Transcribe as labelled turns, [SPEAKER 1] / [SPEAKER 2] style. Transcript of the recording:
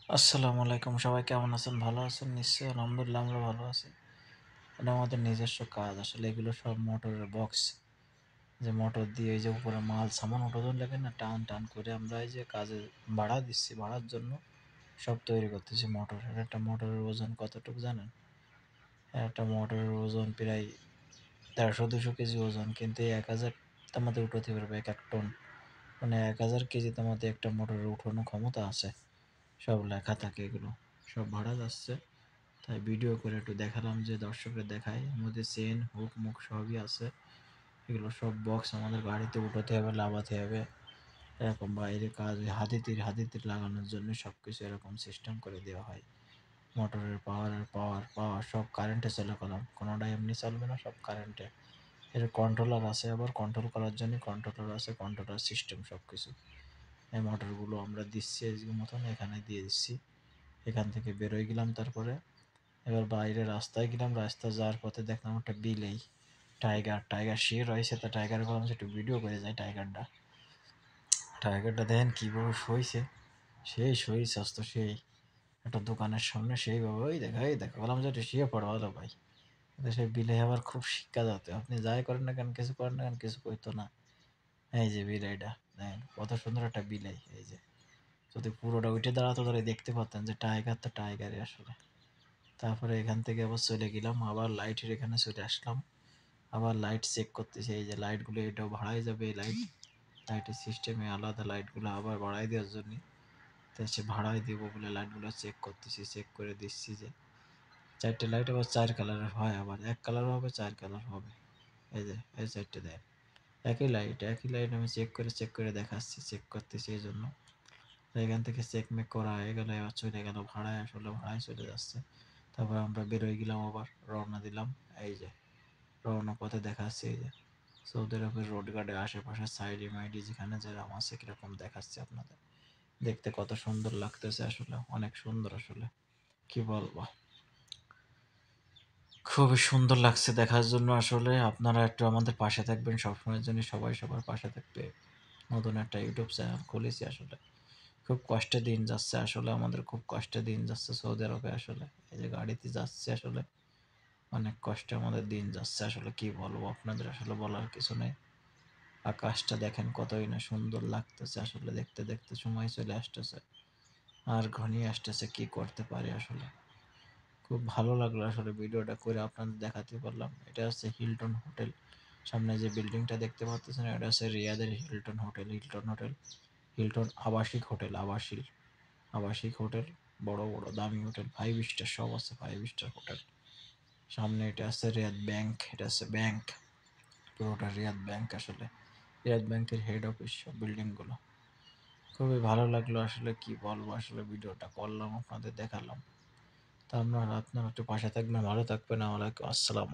[SPEAKER 1] আসসালামু আলাইকুম। সবাই কেমন আছেন? ভালো আছেন নিশ্চয়ই? আলহামদুলিল্লাহ আমরা ভালো আছি। এটা আমাদের নিজস্ব কাজ। আসলে এগুলো সব মোটরের বক্স। যে মোটর দিয়ে এই যে উপরে মাল সামান উঠানোর লাগে না টান টান করে আমরা এই যে কাজে ভাড়া দিচ্ছি। ভাড়ার জন্য সব তৈরি করতেছি মোটর। আর একটা মোটরের ওজন কতটুকু জানেন? একটা মোটরের ওজন প্রায় ১৫০-২০০ কেজি ওজন। কিন্তু এই ১,০০০ তামাতে উঠাতে পারবে ১ টন। মানে ১,০০০ কেজি তামাতে একটা মোটরের উঠানোর ক্ষমতা আছে। সব লেখা থাকে এগুলো। সব ভাড়া যাচ্ছে। তাই ভিডিও করে একটু দেখালাম যে দর্শকদের দেখাই। এর মধ্যে চেন, হুক, মুখ সবই আছে। এগুলো সব বক্স আমাদের গাড়িতে উঠাতে হবে, লাগাতে হবে। এরকম বাইরে কাজ হাতির লাগানোর জন্য সব কিছু এরকম সিস্টেম করে দেওয়া হয়। মোটরের পাওয়ার সব কারেন্টে চলে কলাম। কোনোটাই এমনি চলবে না, সব কারেন্টে। এর কন্ট্রোলার আছে, আবার কন্ট্রোল করার জন্য কন্ট্রোলার আছে, কন্ট্রোলার সিস্টেম সব কিছু। এই মোটরগুলো আমরা দিচ্ছি আজকে মতন এখানে দিয়ে দিচ্ছি। এখান থেকে বেরোয় গেলাম তারপরে। এবার বাইরে রাস্তায় গেলাম, রাস্তায় যাওয়ার পথে দেখলাম একটা বিলেই টাইগার শুয়ে রয়েছে। তা টাইগার ভাবলাম যে একটু ভিডিও করে যায় টাইগারটা দেখেন কীভাবে শুয়েছে। সেই শরীর স্বাস্থ্য সেই একটা দোকানের সামনে সেইভাবে ওই দেখো বললাম যে একটু শুয়ে পড়ো হলো ভাই। কিন্তু সেই বিলে আবার খুব শিক্ষা যাতে আপনি যাই করেন না কেন, কিছু করেন না কেন, কিছু কইতো না। এই যে বিলাইটা দেখেন কত সুন্দর একটা বিলাই। এই যে যদি পুরোটা উঠে দাঁড়াতো তাহলে দেখতে পারতেন যে টাইগার তো টাইগারই আসলে। তারপরে এখান থেকে আবার চলে গেলাম, আবার লাইটের এখানে চলে আসলাম। আবার লাইট চেক করতেছি। এই যে লাইটগুলো এটাও ভাড়াই যাবে। এই লাইটের সিস্টেমে আলাদা লাইটগুলো আবার বাড়াই দেওয়ার জন্য তো সে ভাড়াই দেবো বলে লাইটগুলো চেক করতেছি। চেক করে দিচ্ছি যে 4টে লাইট আবার 4 কালারের হয়, আবার 1 কালারও হবে, 4 কালার হবে। এই যে এই 4টে দেন একই লাইট আমি চেক করে দেখাচ্ছি, চেক করতেছি এই জন্য। তো এখান থেকে চেক মেক করা হয়ে গেলে এবার চলে গেল ভাড়ায়, আসলে ভাড়ায় চলে যাচ্ছে। তারপর আমরা বেরোয় গেলাম, আবার রওনা দিলাম। এই যে রওনা পথে দেখাচ্ছে এই যে সৌদি আরবের রোড গার্ডের আশেপাশে সাইডে মাইডে যেখানে যেরকম আছে কিরকম দেখাচ্ছে আপনাদের। দেখতে কত সুন্দর লাগতেছে, আসলে অনেক সুন্দর। আসলে কি বলবো, খুবই সুন্দর লাগছে দেখার জন্য। আসলে আপনারা একটু আমাদের পাশে থাকবেন সবসময়ের জন্য, সবাই সবার পাশে থাকবে। নতুন একটা ইউটিউব চ্যানেল খুলেছি আসলে। খুব কষ্টে দিন যাচ্ছে আসলে, আমাদের খুব কষ্টে দিন যাচ্ছে সৌদি আরবে। আসলে এই যে গাড়িতে যাচ্ছে আসলে অনেক কষ্টে আমাদের দিন যাচ্ছে। আসলে কি বলবো আপনাদের, আসলে বলার কিছু নেই। আকাশটা দেখেন কতই না সুন্দর লাগতেছে। আসলে দেখতে দেখতে সময় চলে আসতেছে আর ঘনিয়ে আসতেছে, কি করতে পারি আসলে। খুব ভালো লাগলো আসলে ভিডিওটা করে আপনাদের দেখাতে পারলাম। এটা হচ্ছে হিলটন হোটেল। সামনে যে বিল্ডিংটা দেখতে পাচ্ছেন এটা হচ্ছে রিয়াদের হিলটন হোটেল। হিলটন আবাসিক হোটেল। বড় বড় দামি হোটেল, 5 স্টার সব আছে, 5 স্টার হোটেল। সামনে এটা আছে রিয়াদ ব্যাংক, এটা আছে ব্যাংক, পুরোটা রিয়াদ ব্যাংক। আসলে রিয়াদ ব্যাংকের হেড অফিস সব বিল্ডিংগুলো। খুবই ভালো লাগলো আসলে, কি বলবো, আসলে ভিডিওটা করলাম আপনাদের দেখালাম। তা আপনারা একটু পাশে থাকবেন, ভালো থাকবেন। ওয়ালাইকুম আসসালাম।